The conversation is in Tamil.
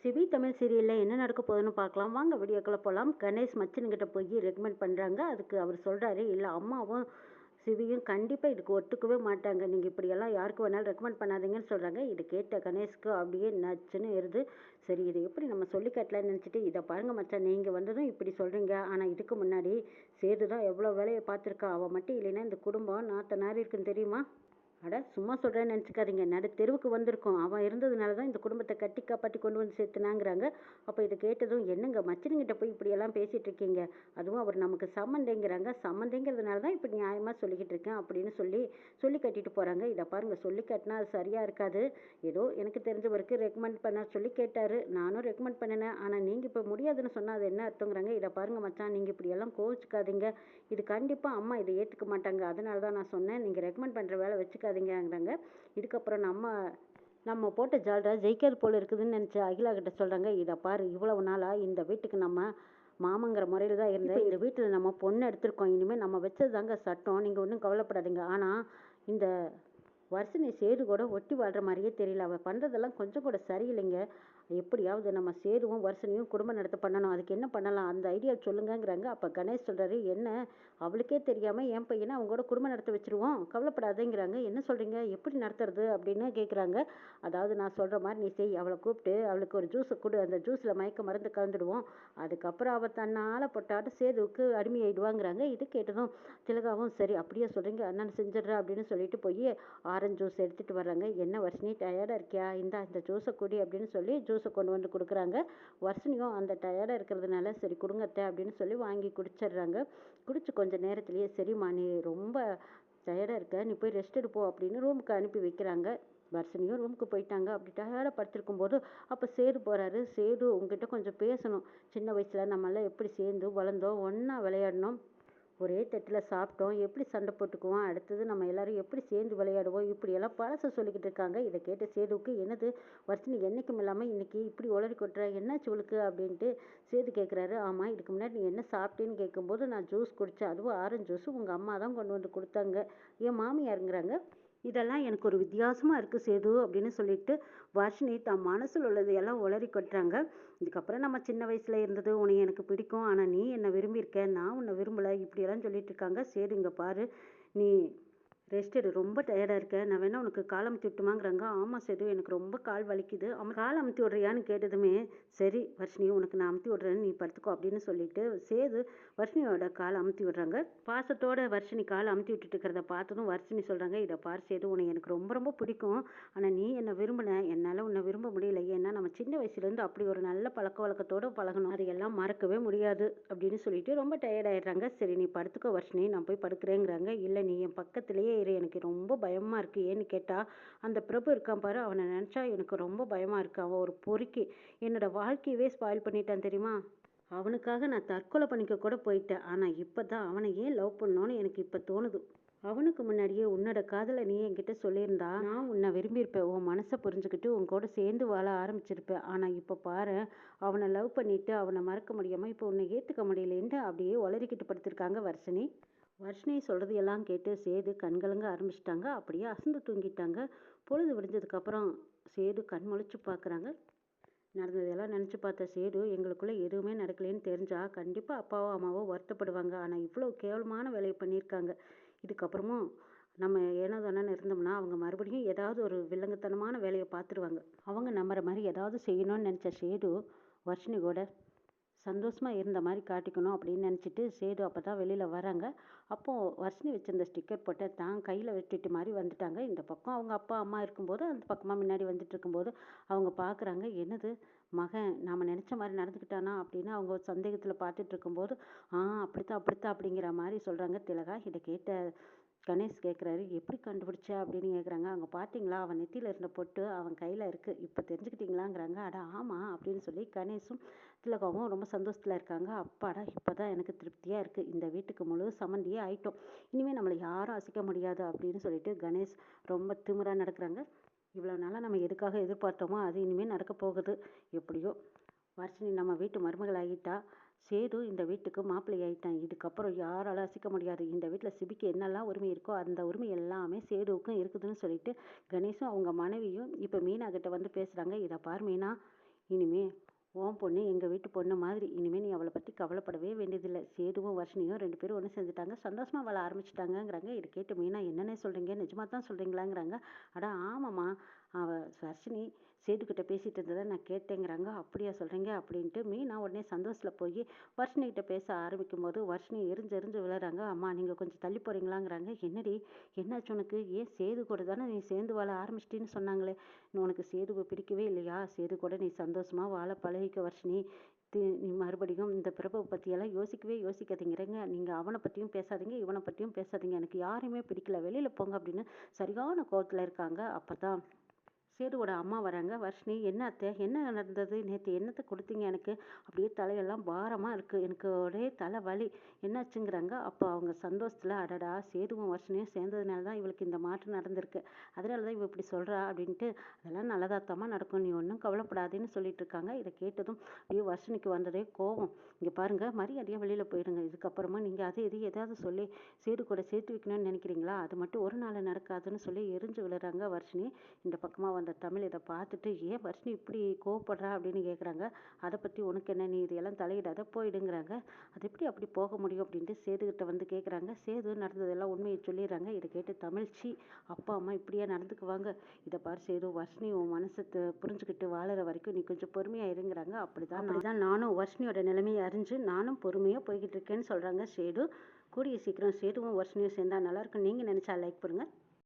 சிவி தமிழ் சீரியலில் என்ன நடக்க போகுதுன்னு பார்க்கலாம் வாங்க. வீடியோக்குள்ள போகலாம். கணேஷ் மச்சின்கிட்ட போய் ரெக்கமெண்ட் பண்ணுறாங்க. அதுக்கு அவர் சொல்கிறாரு, இல்லை அம்மாவும் சிவியும் கண்டிப்பாக இதுக்கு ஒத்துக்கவே மாட்டாங்க, நீங்கள் இப்படியெல்லாம் யாருக்கு வேணாலும் ரெக்கமெண்ட் பண்ணாதீங்கன்னு சொல்கிறாங்க. இது கேட்ட கணேஷ்க்கு அப்படியே நச்சுன்னு இருது. சரி, இதை எப்படி நம்ம சொல்லி கட்டலான்னு நினச்சிட்டு, இதை பாருங்க மச்சான், நீங்கள் வந்ததும் இப்படி சொல்கிறீங்க, ஆனால் இதுக்கு முன்னாடி சேது தான் எவ்வளோ வேலையை பார்த்துருக்கா. அவள் மட்டும் இல்லைன்னா இந்த குடும்பம் நாற்ற நாரி இருக்குன்னு தெரியுமா? அட சும்மா சொல்கிறேன்னு நினச்சிக்காதீங்க, நடு தெருவுக்கு வந்திருக்கோம். அவன் இருந்ததுனால தான் இந்த குடும்பத்தை கட்டி காப்பாற்றி கொண்டு வந்து சேர்த்துனாங்கிறாங்க. அப்போ இதை கேட்டதும், என்னங்க மச்சினுங்கிட்ட போய் இப்படியெல்லாம் பேசிகிட்டு இருக்கீங்க, அதுவும் அவர் நமக்கு சம்மந்தைங்கிறாங்க, சம்மந்தைங்கிறதுனால தான் இப்போ நியாயமாக சொல்லிக்கிட்டு இருக்கேன் அப்படின்னு சொல்லி கட்டிட்டு போகிறாங்க. இதை பாருங்கள், சொல்லி கட்டினா அது சரியாக இருக்காது. ஏதோ எனக்கு தெரிஞ்சவருக்கு ரெக்கமெண்ட் பண்ண சொல்லி கேட்டார், நானும் ரெக்கமெண்ட் பண்ணினேன். ஆனால் நீங்கள் இப்போ முடியாதுன்னு சொன்னால் அது என்ன அர்த்தங்கிறாங்க. இதை பாருங்கள் மச்சான், நீங்கள் இப்படியெல்லாம் கோவிச்சுக்காதீங்க, இது கண்டிப்பாக அம்மா இதை ஏற்றுக்க மாட்டாங்க, அதனால தான் நான் சொன்னேன், நீங்கள் ரெக்கமெண்ட் பண்ணுற வேலை வச்சுக்காதீங்கிறாங்க. இதுக்கப்புறம் நம்ம போட்ட ஜால்ரா ஜெயிக்காது போல் இருக்குதுன்னு நினச்ச அகிலா கிட்ட சொல்கிறாங்க, இதை பாரு, இவ்வளவு நாளாக இந்த வீட்டுக்கு நம்ம மாமங்கிற முறையில் தான் இருந்தேன், இந்த வீட்டில் நம்ம பொண்ணு எடுத்திருக்கோம், இனிமேல் நம்ம வச்சது தாங்க சட்டம், நீங்கள் ஒன்றும் கவலைப்படாதீங்க. ஆனால் இந்த வர்ஷினி சேது கூட ஒட்டி வாழ்கிற மாதிரியே தெரியல, அவள் பண்ணுறதெல்லாம் கொஞ்சம் கூட சரியில்லைங்க. எப்படியாவது நம்ம சேதுவும் வர்ஷினியும் குடும்பம் நடத்த பண்ணணும், அதுக்கு என்ன பண்ணலாம், அந்த ஐடியா சொல்லுங்கங்கிறாங்க. அப்போ கணேஷ் சொல்கிறாரு, என்ன அவளுக்கே தெரியாமல் என் பையனை அவங்க கூட குடும்பம் நடத்த வச்சுருவோம், கவலைப்படாதேங்கிறாங்க. என்ன சொல்கிறீங்க, எப்படி நடத்துறது அப்படின்னு கேட்குறாங்க. அதாவது நான் சொல்கிற மாதிரி நீ செய், அவளை கூப்பிட்டு அவளுக்கு ஒரு ஜூஸை கொடு, அந்த ஜூஸில் மயக்க மருந்து கலந்துடுவோம், அதுக்கப்புறம் அவள் தன்னால் போட்டாட்டு சேதுவுக்கு அடிமையாயிடுவாங்கிறாங்க. இது கேட்டதும் திலகாவும், சரி அப்படியே சொல்கிறீங்க, நான் செஞ்சிடுறேன் அப்படின்னு சொல்லிட்டு போய் ஆரஞ்சு ஜூஸ் எடுத்துகிட்டு வர்றாங்க. என்ன வர்ஷினி டயர்டாக இருக்கியா, இந்த ஜூஸை குடி அப்படின்னு சொல்லி ஜூஸை கொண்டு வந்து கொடுக்குறாங்க. வர்ஷினியும் அந்த டயர்டாக இருக்கிறதுனால சரி கொடுங்கத்த அப்படின்னு சொல்லி வாங்கி குடிச்சிடுறாங்க. குடிச்சு கொஞ்சம் நேரத்துலேயே, சரிம்மா நீ ரொம்ப டயர்டாக இருக்க, நீ போய் ரெஸ்ட் எடுப்போம் அப்படின்னு ரூமுக்கு அனுப்பி வைக்கிறாங்க. வர்ஷினியும் ரூமுக்கு போயிட்டாங்க. அப்படி டயர்டாக படுத்திருக்கும் போது அப்போ சேது போகிறாரு. சேது உங்ககிட்ட கொஞ்சம் பேசணும், சின்ன வயசில் நம்மளாம் எப்படி சேர்ந்து வளர்ந்தோம், ஒன்றா விளையாடணும், ஒரே தட்டில் சாப்பிட்டோம், எப்படி சண்டை போட்டுக்குவோம், அடுத்தது நம்ம எல்லாரும் எப்படி சேர்ந்து விளையாடுவோம், இப்படியெல்லாம் பழச சொல்லிக்கிட்டு இருக்காங்க. இதை கேட்ட சேதுவுக்கு, என்னது வர்ஷினி என்றைக்கும் இல்லாமல் இன்னைக்கு இப்படி உளறி கொட்டுற, என்னாச்சு இவளுக்கு அப்படின்ட்டு சேது கேட்குறாரு. ஆமாம், இதுக்கு முன்னாடி நீ என்ன சாப்பிட்டேன்னு கேட்கும்போது நான் ஜூஸ் குடித்தேன், அதுவும் ஆரஞ்சு ஜூஸ் உங்கள் அம்மா தான் கொண்டு வந்து கொடுத்தாங்க, என் மாமியாருங்கிறாங்க. இதெல்லாம் எனக்கு ஒரு வித்தியாசமாக இருக்குது சேது அப்படின்னு சொல்லிட்டு வர்ஷினி தன் மனசில் உள்ளதையெல்லாம் உளறி கொட்டுறாங்க. இதுக்கப்புறம் நம்ம சின்ன வயசில் இருந்தது உன்னை எனக்கு பிடிக்கும், ஆனால் நீ என்னை விரும்பியிருக்க, நான் உன்னை விரும்பலை, இப்படியெல்லாம் சொல்லிட்டு இருக்காங்க. சரி இங்கே பாரு, நீ ரெஸ்ட் எடு, ரொம்ப டயர்டாக இருக்க, நான் வேணா உனக்கு கால் அமுத்தி விட்டுமாங்கிறாங்க. ஆமாம் சேது, எனக்கு ரொம்ப கால் வலிக்குது, அவன் கால் அமுத்தி விட்றியான்னு கேட்டதுமே, சரி வர்ஷினி உனக்கு நான் அமுத்தி விட்றேன்னு நீ படுத்துக்கோ அப்படின்னு சொல்லிட்டு சேது வர்ஷினியோட கால் அமுத்தி விடுறாங்க. பாசத்தோட வர்ஷினி கால் அமுத்தி விட்டுட்டு இருக்கிறத பார்த்ததும் வர்ஷினி சொல்கிறாங்க, இதை பார் சேது, உன்னை எனக்கு ரொம்ப ரொம்ப பிடிக்கும், ஆனால் நீ என்னை விரும்பின, என்னால் உன்னை விரும்ப முடியல, ஏன்னா நம்ம சின்ன வயசுலேருந்து அப்படி ஒரு நல்ல பழக்க வழக்கத்தோடு பழகணும், அதையெல்லாம் மறக்கவே முடியாது அப்படின்னு சொல்லிட்டு ரொம்ப டயர்டாயிடுறாங்க. சரி நீ படுத்துக்கோ வர்ஷினி, நான் போய் படுக்கிறேங்கிறாங்க. இல்லை நீ என் பக்கத்துலேயே இரு, எனக்கு ரொம்ப பயமாக இருக்குது, ஏன்னு கேட்டால் அந்த பிரபு இருக்கான் பாரு, அவனை நினச்சா எனக்கு ரொம்ப பயமாக இருக்குது, அவன் ஒரு பொறுக்கி என்னோடய வாழ்க்கையவே ஸ்பாயில் பண்ணிட்டான் தெரியுமா, அவனுக்காக நான் தற்கொலை பண்ணிக்க கூட போயிட்டேன், ஆனால் இப்போ தான் அவனை ஏன் லவ் பண்ணோன்னு எனக்கு இப்போ தோணுது, அவனுக்கு முன்னாடியே உன்னோட காதலை நீ என்கிட்ட சொல்லியிருந்தா நான் உன்னை விரும்பியிருப்பேன், உன் மனசை புரிஞ்சுக்கிட்டு உன் கூட சேர்ந்து வாழ ஆரம்பிச்சிருப்பேன், ஆனால் இப்போ பாரு அவனை லவ் பண்ணிவிட்டு அவனை மறக்க முடியாமல் இப்போ உன்னை ஏற்றுக்க முடியலேன்ட்டு அப்படியே உளறிக்கிட்டு படுத்திருக்காங்க வர்ஷினி. வர்ஷினி சொல்கிறது எல்லாம் கேட்டு சேது கண்கலங்க ஆரம்பிச்சிட்டாங்க, அப்படியே அசந்து தூங்கிட்டாங்க. பொழுது விடிஞ்சதுக்கப்புறம் சேது கண் முழிச்சு பார்க்குறாங்க. நடந்ததெல்லாம் நினச்சி பார்த்த சேது, எங்களுக்குள்ளே எதுவுமே நடக்கலைன்னு தெரிஞ்சால் கண்டிப்பாக அப்பாவோ அம்மாவோ வருத்தப்படுவாங்க, ஆனால் இவ்வளோ கேவலமான வேலையை பண்ணியிருக்காங்க, இதுக்கப்புறமும் நம்ம ஏனோ தானே இருந்தோம்னா அவங்க மறுபடியும் ஏதாவது ஒரு வில்லங்கத்தனமான வேலையை பார்த்துருவாங்க, அவங்க நம்புற மாதிரி ஏதாவது செய்யணும்னு நினச்ச சேது வர்ஷினி கூட சந்தோஷமாக இருந்த மாதிரி காட்டிக்கணும் அப்படின்னு நினச்சிட்டு சேது அப்போ தான் வெளியில் வராங்க. அப்போது வர்ஷினி வச்சுருந்த ஸ்டிக்கர் போட்டு தான் கையில் வெட்டிட்டு மாதிரி வந்துட்டாங்க. இந்த பக்கம் அவங்க அப்பா அம்மா இருக்கும்போது அந்த பக்கமாக முன்னாடி வந்துட்டு இருக்கும்போது அவங்க பார்க்குறாங்க, என்னது மகன் நாம் நினச்ச மாதிரி நடந்துக்கிட்டானா அப்படின்னு அவங்க சந்தேகத்தில் பார்த்துட்டு இருக்கும்போது, அப்படித்தான் அப்படித்தான் அப்படிங்கிற மாதிரி சொல்கிறாங்க திலகா. இதை கேட்ட கணேஷ் கேட்குறாரு, எப்படி கண்டுபிடிச்ச அப்படின்னு கேட்குறாங்க. அவங்க பார்த்தீங்களா, அவன் நெத்தியில் இருந்த பொட்டு அவன் கையில் இருக்குது, இப்போ தெரிஞ்சுக்கிட்டீங்களாங்கிறாங்க. அட ஆமாம் அப்படின்னு சொல்லி கணேஷும் திலகாவும் ரொம்ப சந்தோஷத்தில் இருக்காங்க. அப்பாடா இப்போ தான் எனக்கு திருப்தியாக இருக்குது, இந்த வீட்டுக்கு முழு சம்மந்தியே ஆயிட்டோம், இனிமேல் நம்மளை யாரும் அசைக்க முடியாது அப்படின்னு சொல்லிட்டு கணேஷ் ரொம்ப திமிராக நடக்கிறாங்க. இவ்வளோ நாளாக நம்ம எதுக்காக எதிர்பார்த்தோமோ அது இனிமேல் நடக்க போகுது. எப்படியோ வர்ஷினி நம்ம வீட்டு மருமகள் ஆகிட்டா, சேது இந்த வீட்டுக்கு மாப்பிள்ளை ஆகிட்டான், இதுக்கப்புறம் யாராலும் அசைக்க முடியாது, இந்த வீட்டில் சிபிக்கு என்னெல்லாம் உரிமை இருக்கோ அந்த உரிமை எல்லாமே சேதுவுக்கும் இருக்குதுன்னு சொல்லிட்டு கணேஷும் அவங்க மனைவியும் இப்போ மீனா கிட்ட வந்து பேசுகிறாங்க. இதை பார் மீனா, இனிமே உன் பொண்ணு எங்கள் வீட்டு பொண்ணு மாதிரி. இனிமேல் நீ அவளை பற்றி கவலைப்படவே வேண்டியதில்லை. சேதுவும் வர்ஷினியும் 2 பேரும் ஒன்று சேர்ந்துட்டாங்க. சந்தோஷமாக வாழ ஆரம்பிச்சிட்டாங்கங்கிறாங்க. இதை கேட்டு மீனா என்னென்ன சொல்கிறீங்க, நிஜமாக தான் சொல்கிறீங்களாங்கிறாங்க. அட ஆமாம்மா, வர்ஷினி சேதுக்கிட்ட பேசிகிட்டு இருந்ததை நான் கேட்டேங்கிறாங்க. அப்படியா சொல்கிறீங்க அப்படின்ட்டு மீனா உடனே சந்தோஷத்தில் போய் வர்ஷினிகிட்ட பேச ஆரம்பிக்கும் போது வர்ஷினி எரிஞ்சு எரிஞ்சு விழுறாங்க. அம்மா நீங்கள் கொஞ்சம் தள்ளி போகிறீங்களாங்கிறாங்க. என்னடி என்னாச்சு உனக்கு? ஏன் சேது கூட தானே நீ சேர்ந்து வாழ ஆரம்பிச்சிட்டின்னு சொன்னாங்களே, உனக்கு சேதுவை பிடிக்கவே இல்லையா? சேது கூட நீ சந்தோஷமாக வாழ பழகிக்க வர்ஷினி. நீ மறுபடியும் இந்த பிறப்பை பற்றியெல்லாம் யோசிக்கவே யோசிக்காதீங்கிறங்க. நீங்கள் அவனை பற்றியும் பேசாதீங்க, இவனை பற்றியும் பேசாதீங்க. எனக்கு யாரையுமே பிடிக்கல, வெளியில் போங்க அப்படின்னு சரியான கோவத்தில் இருக்காங்க. அப்போ தான் சேதுவோட அம்மா வராங்க. வர்ஷினி, என்ன அத்தை, என்ன நடந்தது நேற்று, என்னத்தை கொடுத்தீங்க எனக்கு? அப்படியே தலையெல்லாம் பாரமாக இருக்குது, எனக்கு ஒரே தலை வலி, என்னாச்சுங்கிறாங்க. அப்போ அவங்க சந்தோஷத்தில், அடடா சேதுவும் வர்ஷினியும் சேர்ந்ததுனால தான் இவளுக்கு இந்த மாற்றம் நடந்திருக்கு, அதனால தான் இவ இப்படி சொல்கிறா அப்படின்ட்டு, அதெல்லாம் நல்லதாத்தமா நடக்கும், நீ ஒன்றும் கவலைப்படாதேன்னு சொல்லிட்டு இருக்காங்க. இதை கேட்டதும் அப்படியே வர்ஷினிக்கு வந்ததே கோவம். இங்கே பாருங்கள், மரியாதையாக வெளியில் போயிடுங்க. இதுக்கப்புறமா நீங்கள் அது இது ஏதாவது சொல்லி சேது கூட சேர்த்து வைக்கணும்னு நினைக்கிறீங்களா? அது மட்டும் ஒரு நாள் நடக்காதுன்னு சொல்லி எரிஞ்சு விழுறாங்க வர்ஷினி. இந்த பக்கமாக வந்த தமிழ் இதை பார்த்துட்டு, ஏன் வர்ஷினி இப்படி கோவப்படுறா அப்படின்னு கேட்குறாங்க. அதை பற்றி உனக்கு என்ன, நீ இதையெல்லாம் தலையிடாத போயிடுங்கிறாங்க. அது எப்படி அப்படி போக முடியும் அப்படின்ட்டு சேதுகிட்ட வந்து கேட்குறாங்க. சேது நடந்ததெல்லாம் உண்மையை சொல்லிடுறாங்க. இதை கேட்டு தமிழ்ச்சி, அப்பா அம்மா இப்படியே நடந்துக்குவாங்க? இதை பார் சேது, வர்ஷினி உன் மனசை புரிஞ்சுக்கிட்டு வாழற வரைக்கும் நீ கொஞ்சம் பொறுமையாக இருங்கிறாங்க. அப்படிதான் நானும் வர்ஷினியோட நிலைமையை அறிஞ்சு நானும் பொறுமையாக போய்கிட்டு இருக்கேன்னு சொல்கிறாங்க சேது. கூடிய சீக்கிரம் சேதுவும் வர்ஷினியும் சேர்ந்தா நல்லாயிருக்கும் நீங்கள் நினச்சா லைக் பண்ணுங்கள்.